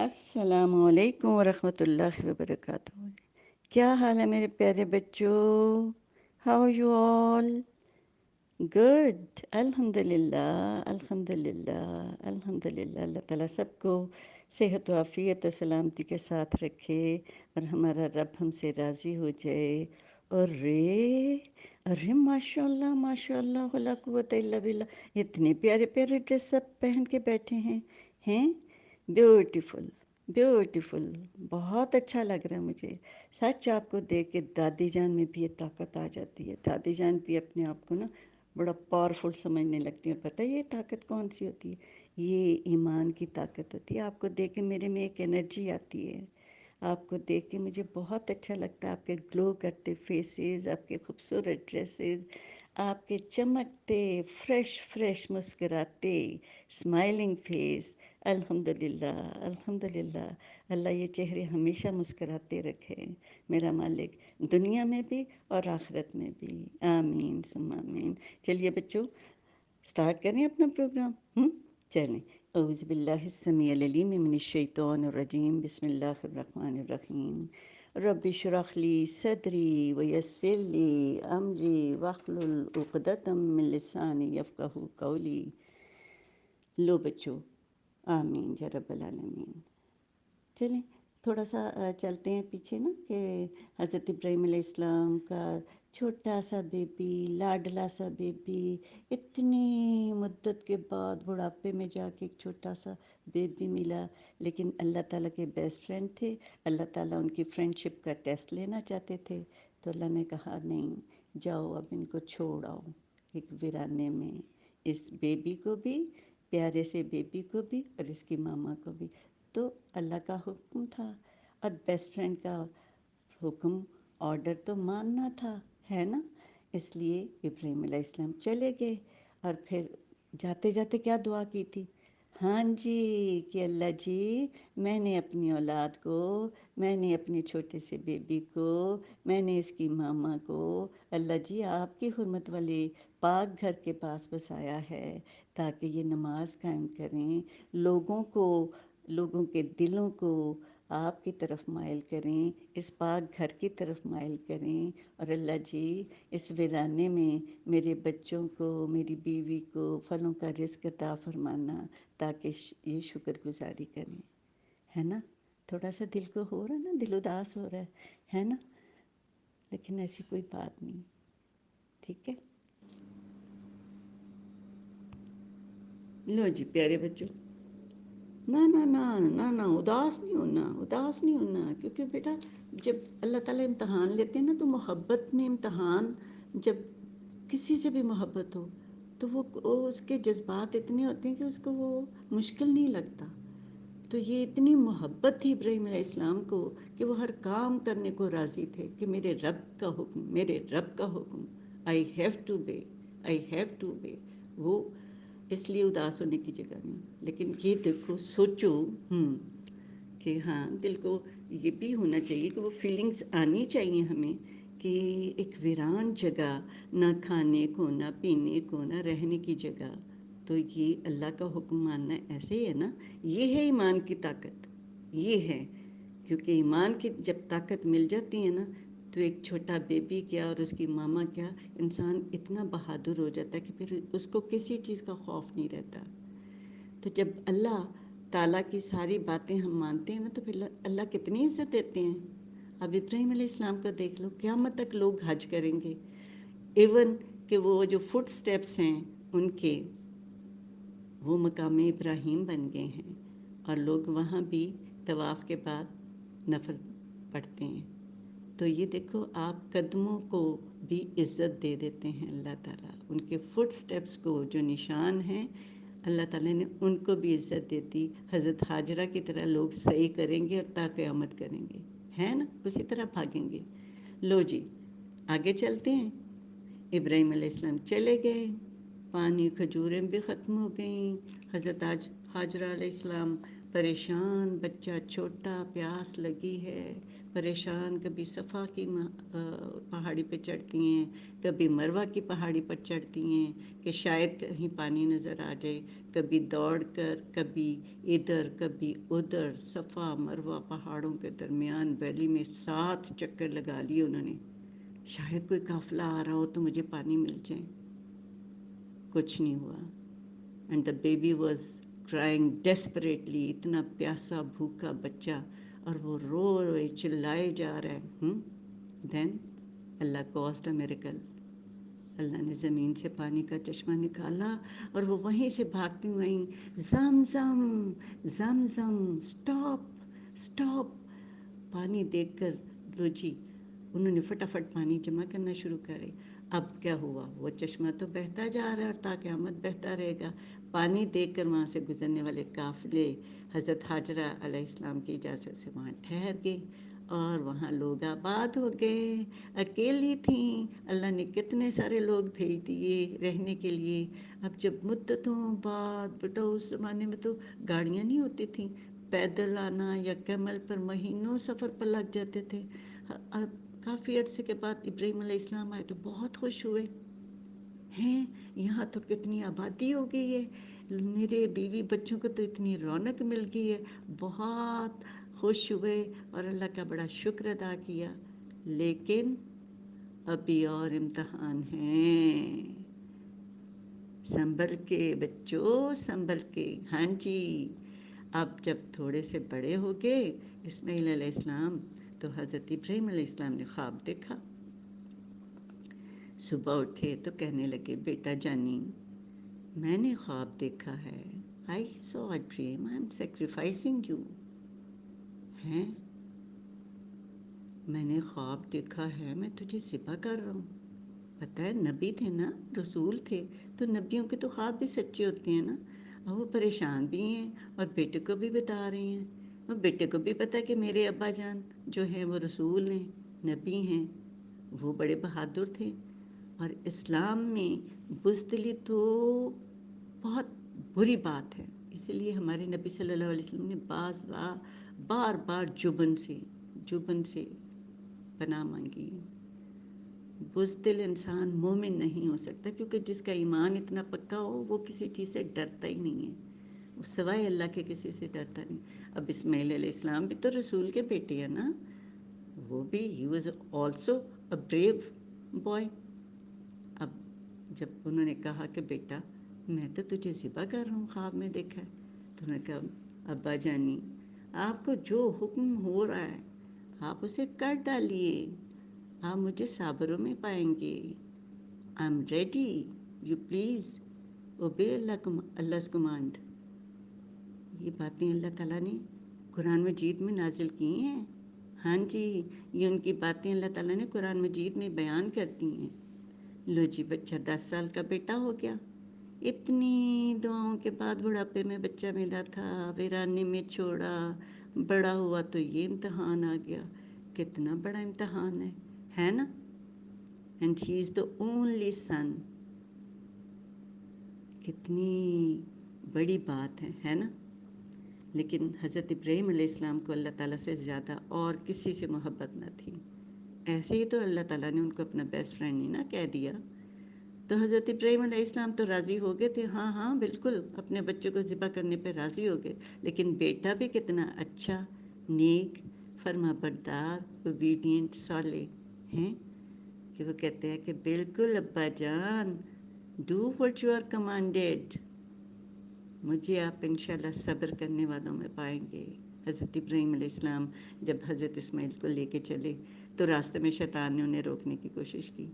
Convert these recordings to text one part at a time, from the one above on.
السلام علیکم ورحمۃ اللہ وبرکاتہ۔ کیا حال ہے میرے پیارے بچوں؟ How you all? گڈ، الحمد للہ، الحمد للہ، الحمد للہ۔ اللہ تعالیٰ سب کو صحت و عافیت و سلامتی کے ساتھ رکھے اور ہمارا رب ہم سے راضی ہو جائے۔ اور ارے ماشاء اللہ، ماشاء اللہ، ولا قوت الا باللہ، اتنے پیارے پیارے ڈریس اپ پہن کے بیٹھے ہیں بیوٹیفل، بیوٹیفل، بہت اچھا لگ رہا ہے مجھے سچ۔ آپ کو دیکھ کے دادی جان میں بھی یہ طاقت آ جاتی ہے، دادی جان بھی اپنے آپ کو نا بڑا پاورفل سمجھنے لگتی ہیں، اور پتہ ہے یہ طاقت کون سی ہوتی ہے؟ یہ ایمان کی طاقت ہوتی ہے۔ آپ کو دیکھ کے میرے میں ایک انرجی آتی ہے، آپ کو دیکھ کے مجھے بہت اچھا لگتا ہے، آپ کے گلو کرتے فیسز، آپ کے خوبصورت ڈریسز، آپ کے چمکتے فریش فریش مسکراتے اسمائلنگ فیس۔ الحمدللہ، الحمدللہ، اللہ یہ چہرے ہمیشہ مسکراتے رکھے میرا مالک، دنیا میں بھی اور آخرت میں بھی، آمین ثم آمین۔ چلیے بچوں، سٹارٹ کریں اپنا پروگرام۔ چلیں، اعوذ باللہ السمیع العلیم من الشیطان الرجیم، بسم اللہ الرحمن الرحیم۔ رب اشرح لی صدری ویسر لی امری واحلل عقدۃ من لسانی یفقہوا قولی۔ لو بچوں، آمین یا رب العالمین۔ چلیں تھوڑا سا چلتے ہیں پیچھے نا، کہ حضرت ابراہیم علیہ السلام کا چھوٹا سا بیبی، لاڈلا سا بیبی، اتنی مدت کے بعد بڑھاپے میں جا کے ایک چھوٹا سا بیبی ملا، لیکن اللہ تعالیٰ کے بیسٹ فرینڈ تھے۔ اللہ تعالیٰ ان کی فرینڈشپ کا ٹیسٹ لینا چاہتے تھے، تو اللہ نے کہا نہیں، جاؤ اب ان کو چھوڑ آؤ ایک ویرانے میں، اس بیبی کو بھی، پیارے سے بیبی کو بھی، اور اس کی ماما کو بھی۔ تو اللہ کا حکم تھا، اور بیسٹ فرینڈ کا حکم، آرڈر تو ماننا تھا، ہے نا؟ اس لیے ابراہیم علیہ السلام چلے گئے، اور پھر جاتے جاتے کیا دعا کی تھی؟ ہاں جی، کہ اللہ جی، میں نے اپنی اولاد کو، میں نے اپنے چھوٹے سے بیبی کو، میں نے اس کی ماما کو، اللہ جی آپ کی حرمت والے پاک گھر کے پاس بسایا ہے، تاکہ یہ نماز قائم کریں، لوگوں کے دلوں کو آپ کی طرف مائل کریں، اس پاک گھر کی طرف مائل کریں۔ اور اللہ جی، اس ویرانے میں میرے بچوں کو، میری بیوی کو پھلوں کا رزق عطا فرمانا، تاکہ یہ شکر گزاری کریں، ہے نا؟ تھوڑا سا دل کو ہو رہا ہے نا، دل اداس ہو رہا ہے نا؟ لیکن ایسی کوئی بات نہیں، ٹھیک ہے؟ لو جی پیارے بچوں، نہ نہ نہ نہ نہ، اداس نہیں ہونا، اداس نہیں ہونا، کیونکہ بیٹا جب اللہ تعالیٰ امتحان لیتے ہیں نا، تو محبت میں امتحان، جب کسی سے بھی محبت ہو تو وہ اس کے جذبات اتنے ہوتے ہیں کہ اس کو وہ مشکل نہیں لگتا۔ تو یہ اتنی محبت تھی ابراہیم علیہ السلام کو کہ وہ ہر کام کرنے کو راضی تھے، کہ میرے رب کا حکم، میرے رب کا حکم، آئی ہیو ٹو بے، آئی ہیو ٹو بے۔ وہ اس لیے اداس ہونے کی جگہ نہیں، لیکن یہ دیکھو، سوچو کہ ہاں دل کو یہ بھی ہونا چاہیے کہ وہ فیلنگز آنی چاہیے ہمیں، کہ ایک ویران جگہ، نہ کھانے کو، نہ پینے کو، نہ رہنے کی جگہ، تو یہ اللہ کا حکم ماننا ایسے ہی ہے نا۔ یہ ہے ایمان کی طاقت، یہ ہے، کیونکہ ایمان کی جب طاقت مل جاتی ہے نا، تو ایک چھوٹا بیبی کیا اور اس کی ماما کیا، انسان اتنا بہادر ہو جاتا ہے کہ پھر اس کو کسی چیز کا خوف نہیں رہتا۔ تو جب اللہ تعالیٰ کی ساری باتیں ہم مانتے ہیں نا، تو پھر اللہ کتنی عزت دیتے ہیں۔ اب ابراہیم علیہ السلام کو دیکھ لو، قیامت تک لوگ حج کریں گے، ایون کہ وہ جو فٹ سٹیپس ہیں ان کے، وہ مقام ابراہیم بن گئے ہیں، اور لوگ وہاں بھی طواف کے بعد نفل پڑھتے ہیں۔ تو یہ دیکھو، آپ قدموں کو بھی عزت دے دیتے ہیں اللہ تعالیٰ، ان کے فٹ سٹیپس کو جو نشان ہیں، اللہ تعالیٰ نے ان کو بھی عزت دیتی۔ حضرت حاجرہ کی طرح لوگ صحیح کریں گے اور تا قیامت کریں گے، ہے نا؟ اسی طرح بھاگیں گے۔ لو جی، آگے چلتے ہیں۔ ابراہیم علیہ السلام چلے گئے، پانی کھجوریں بھی ختم ہو گئیں، حضرت حاجرہ علیہ السلام پریشان بچہ چھوٹا، پیاس لگی ہے، پریشان، کبھی صفا کی پہاڑی پہ چڑھتی ہیں، کبھی مروہ کی پہاڑی پر چڑھتی ہیں کہ شاید کہیں پانی نظر آ جائے، کبھی دوڑ کر، کبھی ادھر کبھی ادھر، صفا مروہ پہاڑوں کے درمیان ویلی میں 7 چکر لگا لیے انہوں نے، شاید کوئی قافلہ آ رہا ہو تو مجھے پانی مل جائے۔ کچھ نہیں ہوا. And the baby was crying desperately, اتنا پیاسا بھوکا بچہ، اور وہ رو روئے چلائے جا رہا ہے. دین اللہ کازڈ اے میریکل. اللہ نے زمین سے پانی کا چشمہ نکالا اور وہ وہیں سے بھاگتی ہوئی، زم زم زم زم، اسٹاپ اسٹاپ. پانی دیکھ کر لو جی انہوں نے فٹافٹ پانی جمع کرنا شروع کرے. اب کیا ہوا؟ وہ چشمہ تو بہتا جا رہا ہے اور تا قیامت بہتا رہے گا. پانی دیکھ کر وہاں سے گزرنے والے قافلے حضرت حاجرہ علیہ السلام کی اجازت سے وہاں ٹھہر گئے اور وہاں لوگ آباد ہو گئے. اکیلی تھیں، اللہ نے کتنے سارے لوگ بھیج دیے رہنے کے لیے. اب جب مدتوں بعد، بیٹا اس زمانے میں تو گاڑیاں نہیں ہوتی تھیں، پیدل آنا یا کیمل پر مہینوں سفر پر لگ جاتے تھے. اب کافی عرصے کے بعد ابراہیم علیہ السلام آئے تو بہت خوش ہوئے ہیں، یہاں تو کتنی آبادی ہو گئی ہے، میرے بیوی بچوں کو تو اتنی رونق مل گئی ہے. بہت خوش ہوئے اور اللہ کا بڑا شکر ادا کیا. لیکن ابھی اور امتحان ہیں. سنبھل کے بچوں، سنبھل کے. ہاں جی. اب جب تھوڑے سے بڑے ہو گئے اسماعیل علیہ السلام تو حضرت ابراہیم علیہ السلام نے خواب دیکھا. صبح اٹھے تو کہنے لگے، بیٹا جانی میں نے خواب دیکھا ہے. I saw a dream, I am sacrificing you. ہیں، میں نے خواب دیکھا ہے میں تجھے ذبح کر رہا ہوں. پتہ ہے نبی تھے نا، رسول تھے، تو نبیوں کے تو خواب بھی سچے ہوتے ہیں نا. اور وہ پریشان بھی ہیں اور بیٹے کو بھی بتا رہے ہیں. اور بیٹے کو بھی پتہ کہ میرے ابا جان جو ہیں وہ رسول ہیں، نبی ہیں، وہ بڑے بہادر تھے. اور اسلام میں بزدلی تو بہت بری بات ہے، اسی لیے ہمارے نبی صلی اللہ علیہ وسلم نے بار بار جبن سے پناہ مانگی. بزدل انسان مومن نہیں ہو سکتا، کیونکہ جس کا ایمان اتنا پکا ہو وہ کسی چیز سے ڈرتا ہی نہیں ہے، سوائے اللہ کے کسی سے ڈرتا نہیں. اب اسماعیل علیہ السلام بھی تو رسول کے بیٹے ہیں نا، وہ بھی he was also a brave boy. اب جب انہوں نے کہا کہ بیٹا میں تو تجھے ذبح کر رہا ہوں، خواب میں دیکھا ہے، تو انہوں نے کہا ابا جانی آپ کو جو حکم ہو رہا ہے آپ اسے کر ڈالیے، آپ مجھے صابروں میں پائیں گے. I am ready, you please obey Allah's command. یہ باتیں اللہ تعالیٰ نے قرآن مجید میں نازل کی ہیں. ہاں جی، یہ ان کی باتیں اللہ تعالیٰ نے قرآن مجید میں بیان کرتی ہیں. لو جی بچہ 10 سال کا بیٹا ہو گیا. اتنی دعاؤں کے بعد بڑھاپے میں بچہ ملا تھا، ویرانے میں چھوڑا، بڑا ہوا تو یہ امتحان آ گیا. کتنا بڑا امتحان ہے نا. And he is the only son. کتنی بڑی بات ہے نا. لیکن حضرت ابراہیم علیہ السلام کو اللہ تعالیٰ سے زیادہ اور کسی سے محبت نہ تھی. ایسے ہی تو اللہ تعالیٰ نے ان کو اپنا بیسٹ فرینڈ نہیں نا کہہ دیا. تو حضرت ابراہیم علیہ السلام تو راضی ہو گئے تھے، ہاں بالکل اپنے بچوں کو ذبح کرنے پہ راضی ہو گئے. لیکن بیٹا بھی کتنا اچھا، نیک، فرما بردار، اوبیڈینٹ، صالح ہیں کہ وہ کہتے ہیں کہ بالکل ابا جان do what you are commanded. مجھے آپ انشاءاللہ صبر کرنے والوں میں پائیں گے. حضرت ابراہیم علیہ السلام جب حضرت اسماعیل کو لے کے چلے تو راستے میں شیطان نے انہیں روکنے کی کوشش کی.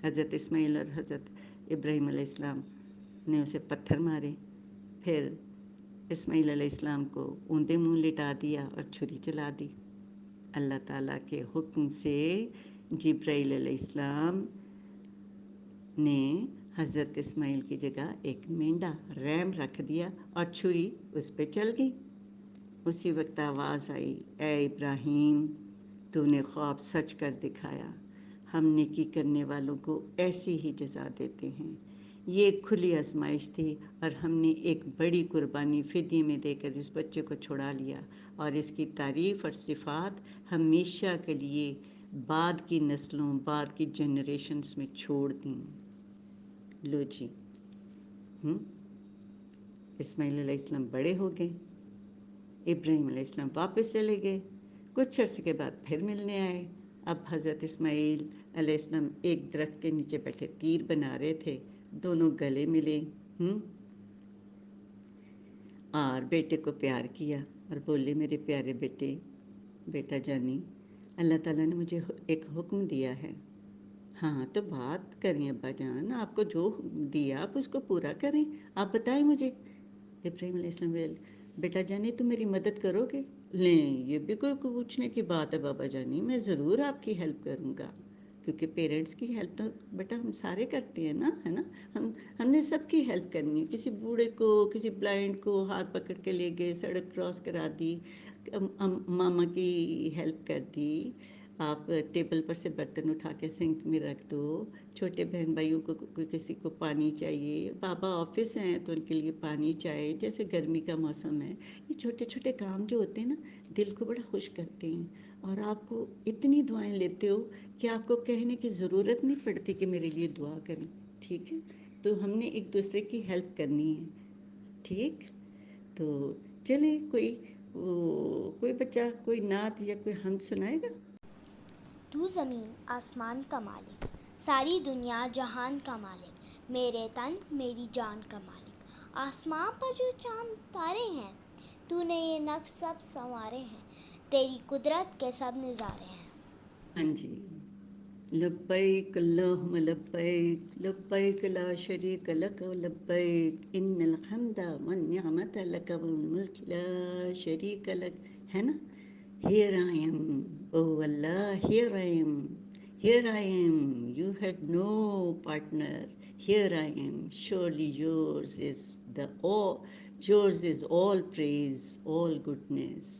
حضرت اسماعیل اور حضرت ابراہیم علیہ السلام نے اسے پتھر مارے. پھر اسماعیل علیہ السلام کو اوندا منہ لٹا دیا اور چھری چلا دی. اللہ تعالیٰ کے حکم سے جبرائیل علیہ السلام نے حضرت اسماعیل کی جگہ ایک مینڈا ریم رکھ دیا اور چھری اس پہ چل گئی. اسی وقت آواز آئی، اے ابراہیم تو نے خواب سچ کر دکھایا، ہم نیکی کرنے والوں کو ایسی ہی جزا دیتے ہیں. یہ ایک کھلی آزمائش تھی اور ہم نے ایک بڑی قربانی فدیے میں دے کر اس بچے کو چھڑا لیا اور اس کی تعریف اور صفات ہمیشہ کے لیے بعد کی نسلوں بعد کی جنریشنز میں چھوڑ دیں. لو جی. اسماعیل علیہ السلام بڑے ہو گئے، ابراہیم علیہ السلام واپس چلے گئے، کچھ عرصے کے بعد پھر ملنے آئے. اب حضرت اسماعیل علیہ السلام ایک درخت کے نیچے بیٹھے تیر بنا رہے تھے، دونوں گلے ملے اور بیٹے کو پیار کیا اور بولے میرے پیارے بیٹا جانی، اللہ تعالیٰ نے مجھے ایک حکم دیا ہے. ہاں تو بات کریں ابا جان، آپ کو جو دیا آپ اس کو پورا کریں، آپ بتائیں مجھے. ابراہیم علیہ السلام بیٹا جانی تم میری مدد کرو گے؟ لیں، یہ بھی کوئی پوچھنے کی بات ہے بابا جانی، میں ضرور آپ کی ہیلپ کروں گا، کیونکہ پیرنٹس کی ہیلپ تو بیٹا ہم سارے کرتے ہیں نا، ہے نا. ہم نے سب کی ہیلپ کرنی ہے. کسی بوڑھے کو، کسی بلائنڈ کو ہاتھ پکڑ کے لے گئے، سڑک کراس کرا دی، ماما کی ہیلپ کر دی. آپ ٹیبل پر سے برتن اٹھا کے سنک میں رکھ دو. چھوٹے بہن بھائیوں کو کسی کو پانی چاہیے، بابا آفس ہیں تو ان کے لیے پانی چاہیے، جیسے گرمی کا موسم ہے. یہ چھوٹے چھوٹے کام جو ہوتے ہیں نا دل کو بڑا خوش کرتے ہیں. اور آپ کو اتنی دعائیں لیتے ہو کہ آپ کو کہنے کی ضرورت نہیں پڑتی کہ میرے لیے دعا کریں. ٹھیک ہے، تو ہم نے ایک دوسرے کی ہیلپ کرنی ہے. ٹھیک، تو چلیں کوئی بچہ کوئی نعت یا کوئی حمد سنائے گا. تو زمین آسمان کا مالک، ساری دنیا جہان کا مالک، میرے تن میری جان کا مالک. آسمان پر جو چاند تارے ہیں، تو نے یہ نقش سب سنوارے ہیں، تیری قدرت کے سب نظارے ہیں. ہاں جی. لبیک اللہم لبیک، لبیک لا شریک لک لبیک، ان الحمد والنعمت لک والملک لا شریک لک. ہے نا. Here I am, oh Allah, here I am, here I am, you have no partner, here I am, surely yours is all praise, all goodness.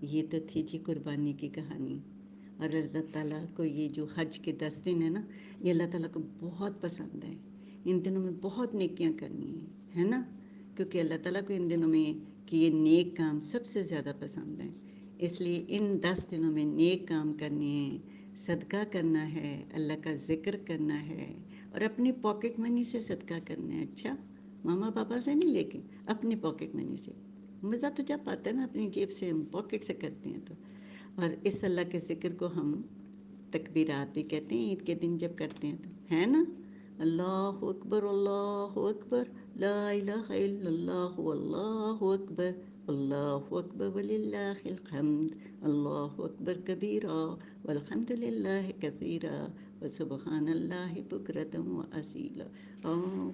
یہ تو تھی جی قربانی کی کہانی. اور اللہ تعالیٰ کو یہ جو حج کے 10 دن ہیں نا، یہ اللہ تعالیٰ کو بہت پسند ہے. ان دنوں میں بہت نیکیاں کرنی ہیں، ہے نا، کیونکہ اللہ تعالیٰ کو ان دنوں میں کہ یہ نیک کام سب سے زیادہ پسند ہیں. اس لیے ان 10 دنوں میں نیک کام کرنے ہیں، صدقہ کرنا ہے، اللہ کا ذکر کرنا ہے، اور اپنی پاکٹ منی سے صدقہ کرنا ہے. اچھا، ماما پاپا سے نہیں، لے کے اپنی پاکٹ منی سے. مزہ تو جب آتا ہے نا اپنی جیب سے، ہم پاکٹ سے کرتے ہیں تو. اور اس اللہ کے ذکر کو ہم تکبیرات بھی کہتے ہیں عید کے دن جب کرتے ہیں تو، ہے نا. اللہ اکبر، اللہ اکبر، لا الہ الا اللہ، واللہ اکبر، اللہ اکبر وللہ الحمد، اللہ اکبر کبیرا والحمد للہ کثیرا وسبحان اللہ بکرۃ واصیلا.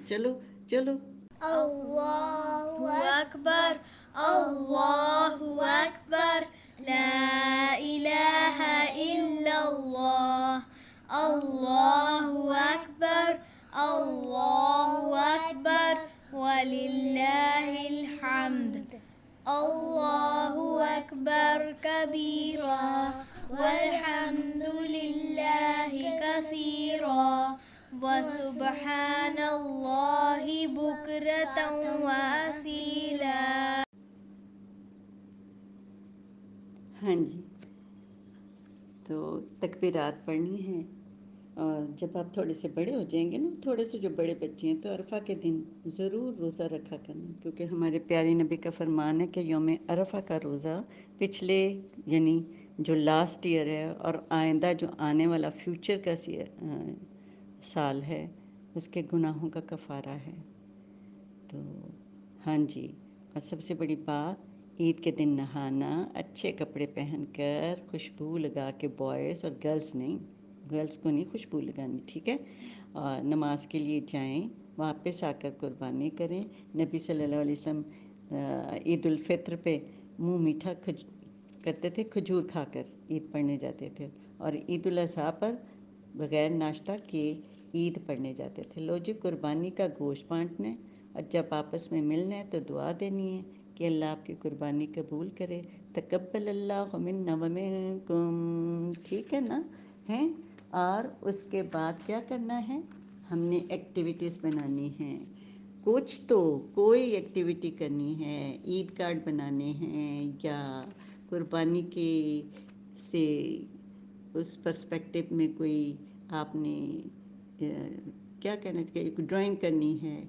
چلو چلو. اللہ اکبر، اللہ اکبر، لا الہ الا اللہ، اللہ اکبر، اللہ اکبر وللہ الحمد. اللہ اکبر کبیرا والحمد للہ کثیرا وسبحان اللہ بکرۃ واصیلا. ہاں جی، تو تکبیرات پڑھنی ہیں. اور جب آپ تھوڑے سے بڑے ہو جائیں گے نا، تھوڑے سے جو بڑے بچے ہیں، تو عرفہ کے دن ضرور روزہ رکھا کرنا، کیونکہ ہمارے پیارے نبی کا فرمان ہے کہ یوم عرفہ کا روزہ پچھلے یعنی جو لاسٹ ایئر ہے اور آئندہ جو آنے والا فیوچر کا سال ہے، اس کے گناہوں کا کفارہ ہے. تو ہاں جی، اور سب سے بڑی بات، عید کے دن نہانا، اچھے کپڑے پہن کر، خوشبو لگا کے، بوائز اور گرلز کو نہیں خوشبو لگانی. ٹھیک ہے. اور نماز کے لیے جائیں، واپس آ کر قربانی کریں. نبی صلی اللہ علیہ وسلم عید الفطر پہ منہ میٹھا کرتے تھے، کھجور کھا کر عید پڑھنے جاتے تھے، اور عید الاضحیٰ پر بغیر ناشتہ کیے عید پڑھنے جاتے تھے. لو جی، قربانی کا گوشت بانٹنا ہے، اور جب آپس میں ملنا ہے تو دعا دینی ہے کہ اللہ آپ کی قربانی قبول کرے. تقبل اللہ منا ومنکم. ٹھیک ہے نا. ہیں، اور اس کے بعد کیا کرنا ہے؟ ہم نے ایکٹیویٹیز بنانی ہیں، کچھ تو کوئی ایکٹیویٹی کرنی ہے، عید کارڈ بنانے ہیں یا قربانی کے سے اس پرسپیکٹو میں کوئی آپ نے کیا کہنا چاہیے، ایک ڈرائنگ کرنی ہے،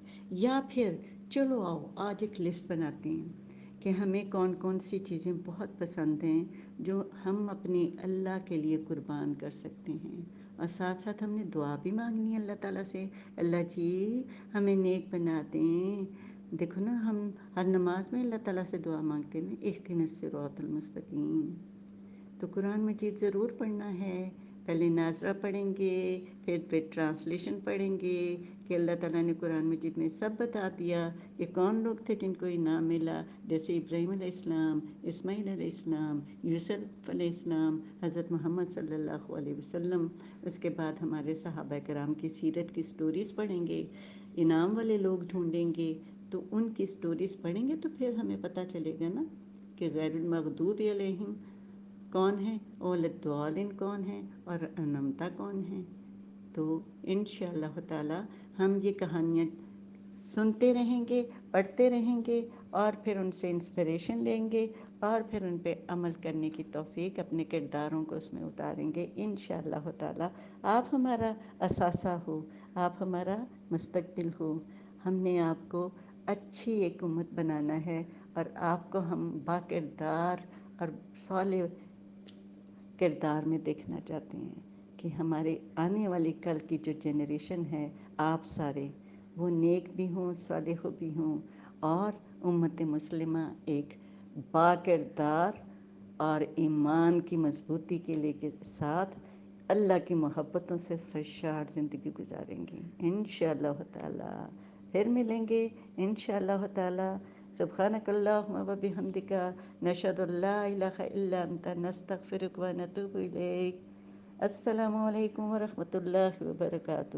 یا پھر چلو آؤ آج ایک لسٹ بناتے ہیں کہ ہمیں کون کون سی چیزیں بہت پسند ہیں جو ہم اپنے اللہ کے لیے قربان کر سکتے ہیں، اور ساتھ ساتھ ہم نے دعا بھی مانگنی ہے اللہ تعالیٰ سے، اللہ جی ہمیں نیک بنا دیں۔ دیکھو نا، ہم ہر نماز میں اللہ تعالیٰ سے دعا مانگتے ہیں، اہدنا الصراط المستقیم۔ تو قرآن مجید ضرور پڑھنا ہے، پہلے ناظرہ پڑھیں گے، پھر ٹرانسلیشن پڑھیں گے کہ اللہ تعالیٰ نے قرآن مجید میں سب بتا دیا کہ کون لوگ تھے جن کو انعام ملا، جیسے ابراہیم علیہ السلام، اسماعیل علیہ السلام، یوسف علیہ السلام، حضرت محمد صلی اللہ علیہ وسلم۔ اس کے بعد ہمارے صحابہ کرام کی سیرت کی سٹوریز پڑھیں گے، انعام والے لوگ ڈھونڈیں گے، تو ان کی سٹوریز پڑھیں گے تو پھر ہمیں پتہ چلے گا نا کہ غیر المغضوب علیہم کون ہیں، اول الضالین کون ہیں، اور انمتا کون ہیں۔ تو انشاءاللہ تعالی ہم یہ کہانیاں سنتے رہیں گے، پڑھتے رہیں گے، اور پھر ان سے انسپریشن لیں گے، اور پھر ان پہ عمل کرنے کی توفیق اپنے کرداروں کو اس میں اتاریں گے انشاءاللہ تعالی۔ آپ ہمارا اثاثہ ہو، آپ ہمارا مستقبل ہو، ہم نے آپ کو اچھی ایک امت بنانا ہے، اور آپ کو ہم با کردار اور صالح کردار میں دیکھنا چاہتے ہیں کہ ہمارے آنے والی کل کی جو جنریشن ہے، آپ سارے وہ نیک بھی ہوں، صالح بھی ہوں، اور امت مسلمہ ایک با کردار اور ایمان کی مضبوطی کے لے کے ساتھ اللہ کی محبتوں سے سرشار زندگی گزاریں گے انشاءاللہ تعالی۔ پھر ملیں گے انشاءاللہ تعالی۔ سبحانک اللہم و بحمدک، نشہد ان لا الہ الا انت، نستغفرک و نتوب الیک۔ السلام علیکم ورحمۃ اللہ وبرکاتہ۔